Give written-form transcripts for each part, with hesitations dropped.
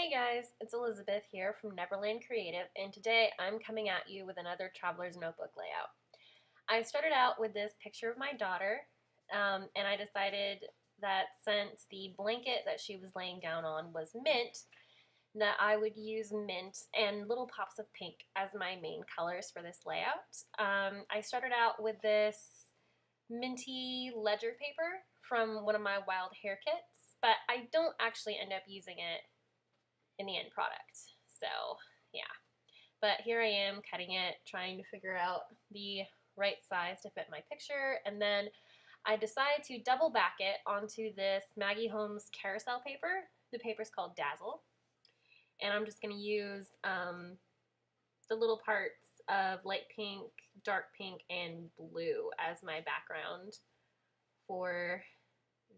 Hey guys, it's Elizabeth here from Neverland Creative, and today I'm coming at you with another Traveler's Notebook layout. I started out with this picture of my daughter, and I decided that since the blanket that she was laying down on was mint, that I would use mint and little pops of pink as my main colors for this layout. I started out with this minty ledger paper from one of my wild hair kits, but I don't actually end up using it in the end product. So yeah, but here I am cutting it, trying to figure out the right size to fit my picture, and then I decided to double back it onto this Maggie Holmes carousel paper. The paper's called Dazzle, and I'm just going to use the little parts of light pink, dark pink, and blue as my background for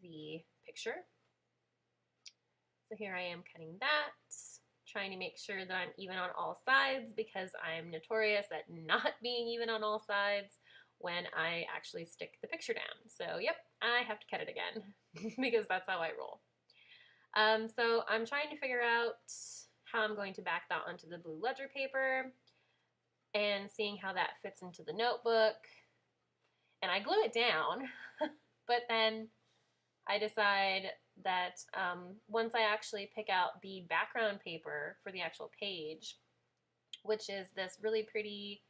the picture. So here I am cutting that, trying to make sure that I'm even on all sides because I'm notorious at not being even on all sides when I actually stick the picture down. So yep, I have to cut it again because that's how I roll. So I'm trying to figure out how I'm going to back that onto the blue ledger paper and seeing how that fits into the notebook. And I glue it down, but then I decide that once I actually pick out the background paper for the actual page, which is this really pretty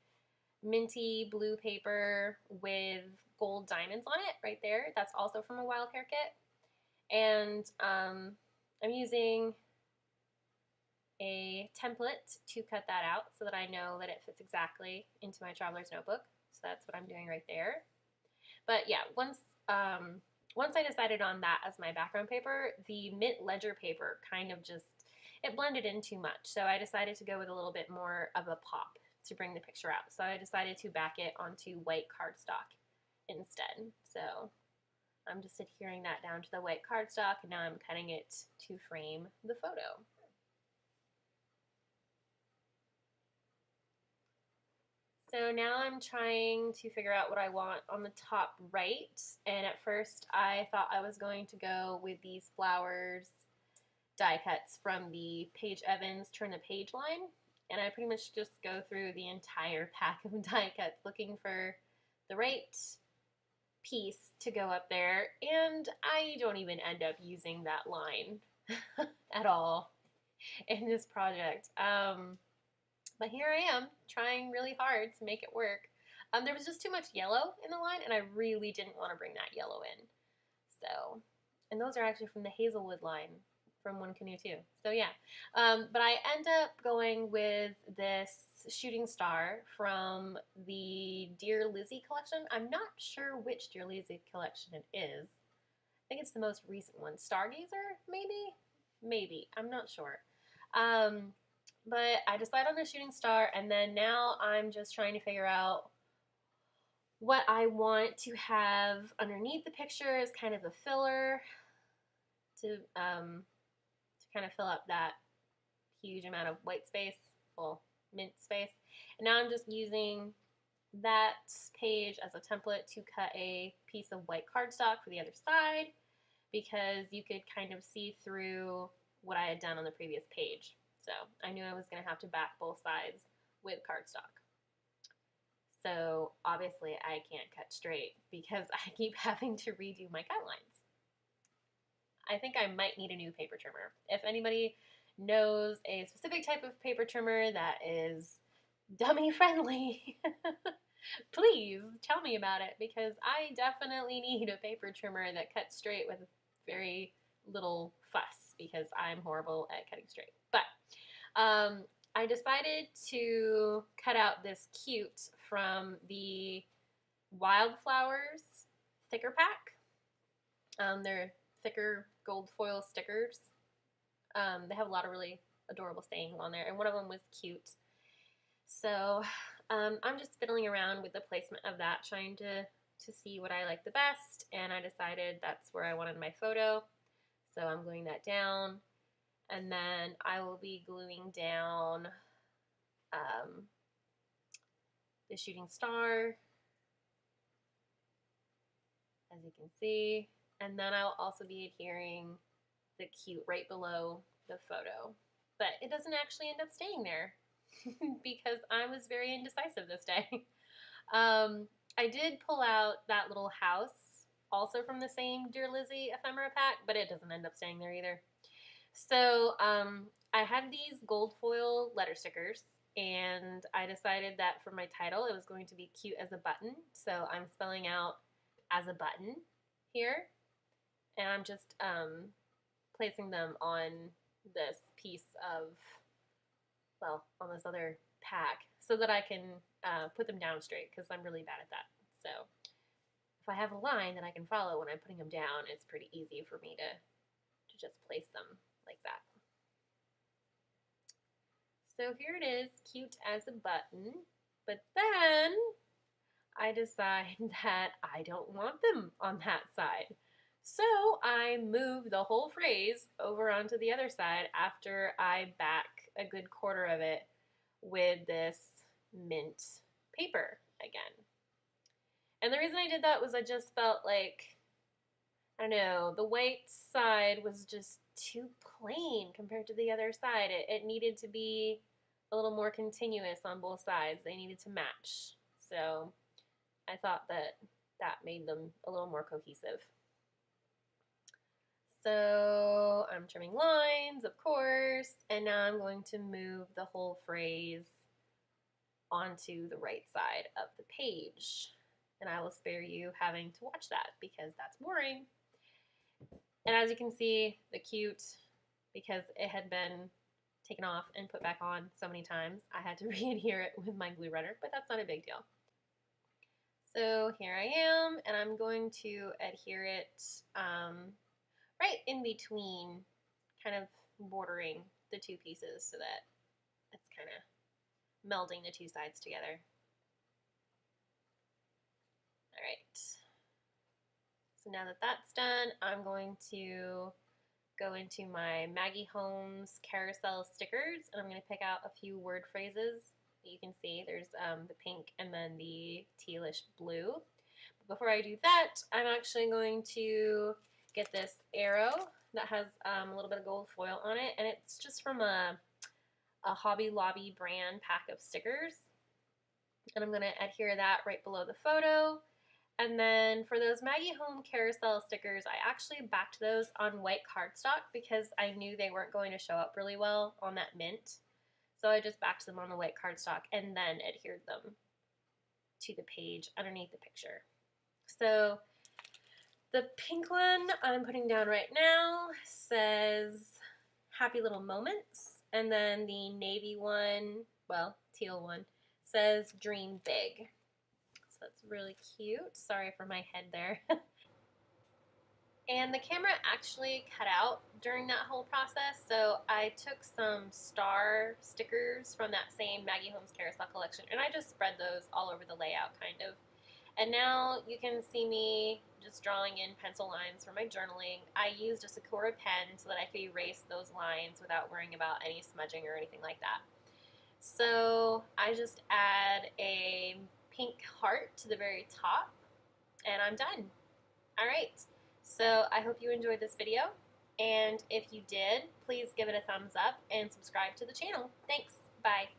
minty blue paper with gold diamonds on it right there. That's also from a wild hair kit. And I'm using a template to cut that out so that I know that it fits exactly into my traveler's notebook. So that's what I'm doing right there. But yeah, once I decided on that as my background paper, the mint ledger paper kind of just, it blended in too much. So I decided to go with a little bit more of a pop to bring the picture out. So I decided to back it onto white cardstock instead. So I'm just adhering that down to the white cardstock, and now I'm cutting it to frame the photo. So now I'm trying to figure out what I want on the top right, and at first I thought I was going to go with these flowers die cuts from the Paige Evans Turn the Page line, and I pretty much just go through the entire pack of die cuts looking for the right piece to go up there, and I don't even end up using that line at all in this project. But here I am, trying really hard to make it work. There was just too much yellow in the line, and I really didn't want to bring that yellow in. So, and those are actually from the Hazelwood line from One Canoe too. So yeah, but I end up going with this shooting star from the Dear Lizzie collection. I'm not sure which Dear Lizzie collection it is. I think it's the most recent one. Stargazer, maybe? Maybe. I'm not sure. But I decided on the shooting star, and then now I'm just trying to figure out what I want to have underneath the picture as kind of a filler to kind of fill up that huge amount of white space, well, mint space. And now I'm just using that page as a template to cut a piece of white cardstock for the other side because you could kind of see through what I had done on the previous page. So I knew I was going to have to back both sides with cardstock. So obviously I can't cut straight because I keep having to redo my cut lines. I think I might need a new paper trimmer. If anybody knows a specific type of paper trimmer that is dummy friendly, please tell me about it because I definitely need a paper trimmer that cuts straight with very little fuss because I'm horrible at cutting straight. But I decided to cut out this cute from the Wildflowers thicker pack. They're thicker gold foil stickers. They have a lot of really adorable sayings on there, and one of them was cute. So I'm just fiddling around with the placement of that, trying to see what I like the best, and I decided that's where I wanted my photo. So I'm gluing that down. And then I will be gluing down the shooting star, as you can see. And then I'll also be adhering the cute right below the photo. but it doesn't actually end up staying there because I was very indecisive this day. I did pull out that little house also from the same Dear Lizzie ephemera pack, but it doesn't end up staying there either. So I had these gold foil letter stickers, and I decided that for my title it was going to be cute as a button. So I'm spelling out as a button here, and I'm just placing them on this piece of, well, on this other pack so that I can put them down straight because I'm really bad at that. So if I have a line that I can follow when I'm putting them down, it's pretty easy for me to just place them like that. So here it is, cute as a button, but then I decide that I don't want them on that side. So I move the whole phrase over onto the other side after I back a good quarter of it with this mint paper again. And the reason I did that was I just felt like, I don't know, the white side was just too plain compared to the other side. It needed to be a little more continuous on both sides. They needed to match. So I thought that that made them a little more cohesive. So I'm trimming lines, of course, and now I'm going to move the whole phrase onto the right side of the page. And I will spare you having to watch that because that's boring. And as you can see, the cute, because it had been taken off and put back on so many times, I had to re-adhere it with my glue runner, but that's not a big deal. So here I am, and I'm going to adhere it right in between, kind of bordering the two pieces so that it's kind of melding the two sides together. All right. So now that that's done, I'm going to go into my Maggie Holmes carousel stickers, and I'm going to pick out a few word phrases. You can see there's the pink and then the tealish blue. But before I do that, I'm actually going to get this arrow that has a little bit of gold foil on it, and it's just from a Hobby Lobby brand pack of stickers. And I'm going to adhere that right below the photo. And then for those Maggie Home carousel stickers, I actually backed those on white cardstock because I knew they weren't going to show up really well on that mint. So I just backed them on the white cardstock and then adhered them to the page underneath the picture. So the pink one I'm putting down right now says Happy Little Moments. And then the navy one, well, teal one, says Dream Big. So that's really cute. Sorry for my head there. And the camera actually cut out during that whole process, so I took some star stickers from that same Maggie Holmes Carousel collection, and I just spread those all over the layout, kind of. And now you can see me just drawing in pencil lines for my journaling. I used a Sakura pen so that I could erase those lines without worrying about any smudging or anything like that. So I just add a pink heart to the very top, and I'm done. All right. So I hope you enjoyed this video, and if you did, please give it a thumbs up and subscribe to the channel. Thanks. Bye.